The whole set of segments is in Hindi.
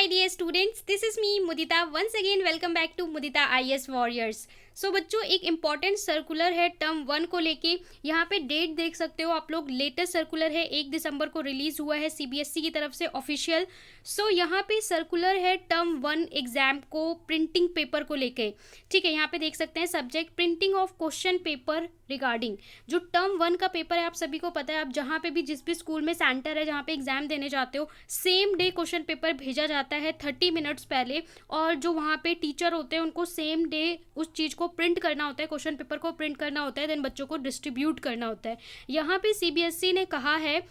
my dear students, this is me Mudita. Once again welcome back to Mudita IS Warriors. सो बच्चों, एक इम्पॉर्टेंट सर्कुलर है टर्म 1 को लेके। यहाँ पे डेट देख सकते हो आप लोग। लेटेस्ट सर्कुलर है, 1 दिसंबर को रिलीज हुआ है सीबीएसई की तरफ से ऑफिशियल। सो यहाँ पे सर्कुलर है टर्म 1 एग्जाम को प्रिंटिंग पेपर को लेके। ठीक है, यहाँ पे देख सकते हैं subject printing of question paper regarding. जो टर्म 1 का पेपर है आप सभी को पता है, आप जहाँ पे भी जिस भी स्कूल में सेंटर है जहाँ पे एग्जाम देने जाते हो, सेम डे क्वेश्चन पेपर भेजा जाता है 30 मिनट्स पहले। और जो वहाँ पे टीचर होते हैं उनको सेम डे उस चीज़ को प्रिंट करना होता है, क्वेश्चन पेपर को प्रिंट करना होता है, देन बच्चों को डिस्ट्रीब्यूट करना होता है। यहाँ पे सीबीएसई ने कहा है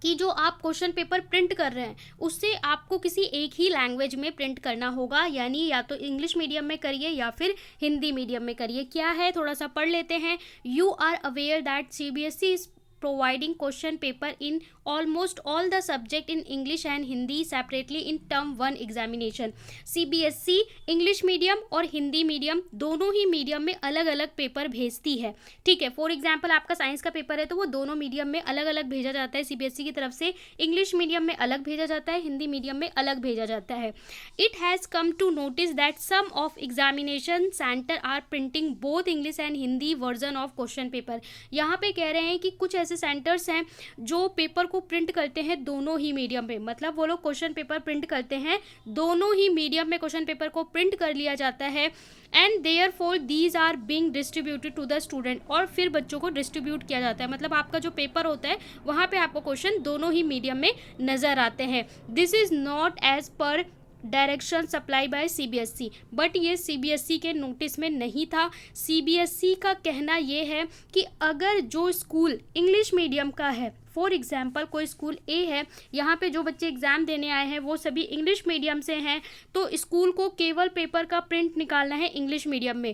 कि जो आप क्वेश्चन पेपर प्रिंट कर रहे हैं उससे आपको किसी एक ही लैंग्वेज में प्रिंट करना होगा, यानी या तो इंग्लिश मीडियम में करिए या फिर हिंदी मीडियम में करिए। क्या है, थोड़ा सा पढ़ लेते हैं। You are aware that CBSE is providing question paper in almost all the subject in English and Hindi separately in term 1 examination। CBSE English medium और हिंदी मीडियम दोनों ही मीडियम में अलग अलग पेपर भेजती है। ठीक है, फॉर एग्जांपल आपका साइंस का पेपर है तो वो दोनों मीडियम में अलग अलग भेजा जाता है सीबीएसई की तरफ से। इंग्लिश मीडियम में अलग भेजा जाता है, हिंदी मीडियम में अलग भेजा जाता है। It has come to notice that some of examination centre are printing both English and Hindi version of question paper. यहाँ पे कह रहे हैं कि कुछ ऐसे सेंटर्स हैं जो पेपर को प्रिंट करते हैं दोनों ही मीडियम में, मतलब वो लोग क्वेश्चन पेपर प्रिंट करते हैं दोनों ही मीडियम में, क्वेश्चन पेपर को प्रिंट कर लिया जाता है। And therefore these are being distributed to the student, और फिर बच्चों को डिस्ट्रीब्यूट किया जाता है। मतलब आपका जो पेपर होता है वहाँ पे आपको क्वेश्चन दोनों ही मीडियम में नज़र आते हैं। This is not as per direction supply by CBSE, but ये सीबीएसई के नोटिस में नहीं था। सीबीएसई का कहना ये है कि अगर जो स्कूल इंग्लिश मीडियम का है, फॉर एग्जाम्पल कोई स्कूल ए है, यहाँ पे जो बच्चे एग्ज़ाम देने आए हैं वो सभी इंग्लिश मीडियम से हैं, तो स्कूल को केवल पेपर का प्रिंट निकालना है इंग्लिश मीडियम में।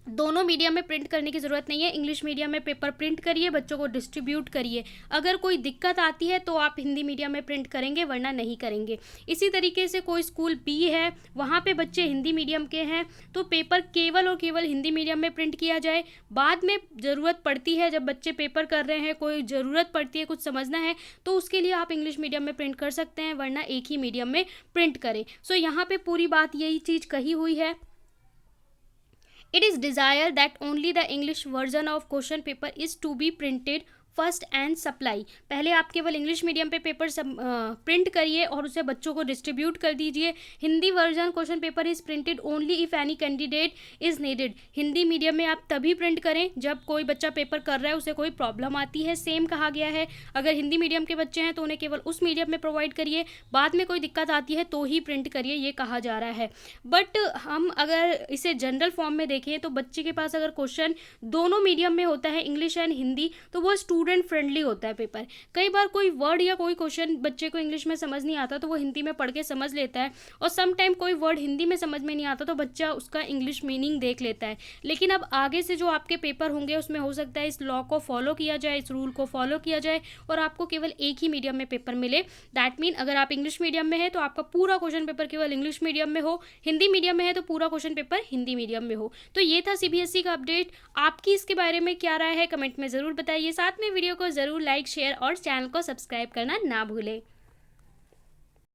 दोनों मीडियम में प्रिंट करने की ज़रूरत नहीं है। इंग्लिश मीडियम में पेपर प्रिंट करिए, बच्चों को डिस्ट्रीब्यूट करिए। अगर कोई दिक्कत आती है तो आप हिंदी मीडियम में प्रिंट करेंगे, वरना नहीं करेंगे। इसी तरीके से कोई स्कूल बी है, वहाँ पे बच्चे हिंदी मीडियम के हैं तो पेपर केवल और केवल हिंदी मीडियम में प्रिंट किया जाए। बाद में ज़रूरत पड़ती है, जब बच्चे पेपर कर रहे हैं, कोई ज़रूरत पड़ती है, कुछ समझना है, तो उसके लिए आप इंग्लिश मीडियम में प्रिंट कर सकते हैं, वरना एक ही मीडियम में प्रिंट करें। सो यहाँ पे पूरी बात यही चीज़ कही हुई है। It is desired that only the English version of question paper is to be printed first and supply. पहले आप केवल इंग्लिश मीडियम पे पेपर प्रिंट करिए और उसे बच्चों को डिस्ट्रीब्यूट कर दीजिए। Hindi version question paper is printed only if any candidate is needed. Hindi medium में आप तभी प्रिंट करें जब कोई बच्चा पेपर कर रहा है, उसे कोई प्रॉब्लम आती है। सेम कहा गया है, अगर हिंदी मीडियम के बच्चे हैं तो उन्हें केवल उस मीडियम में प्रोवाइड करिए, बाद में कोई दिक्कत आती है तो ही प्रिंट करिए, ये कहा जा रहा है। बट हम अगर इसे जनरल फॉर्म में देखें तो बच्चे के पास अगर क्वेश्चन दोनों मीडियम में होता है, इंग्लिश एंड हिंदी, तो वो स्टूडेंट फ्रेंडली होता है पेपर। कई बार कोई वर्ड या कोई क्वेश्चन बच्चे को इंग्लिश में समझ नहीं आता तो वो हिंदी में पढ़ के समझ लेता है, और सम टाइम कोई वर्ड हिंदी में समझ में नहीं आता तो बच्चा उसका इंग्लिश मीनिंग देख लेता है। लेकिन अब आगे से जो आपके पेपर होंगे उसमें हो सकता है इस लॉ को फॉलो किया जाए, इस रूल को फॉलो किया जाए और आपको केवल एक ही मीडियम में पेपर मिले। दैट मीन अगर आप इंग्लिश मीडियम में है तो आपका पूरा क्वेश्चन पेपर केवल इंग्लिश मीडियम में हो, हिंदी मीडियम में है तो पूरा क्वेश्चन पेपर हिंदी मीडियम में हो। तो ये था सीबीएसई का अपडेट। आपकी इसके बारे में क्या राय है कमेंट में ज़रूर बताइए। साथ में वीडियो को ज़रूर लाइक, शेयर और चैनल को सब्सक्राइब करना ना भूलें।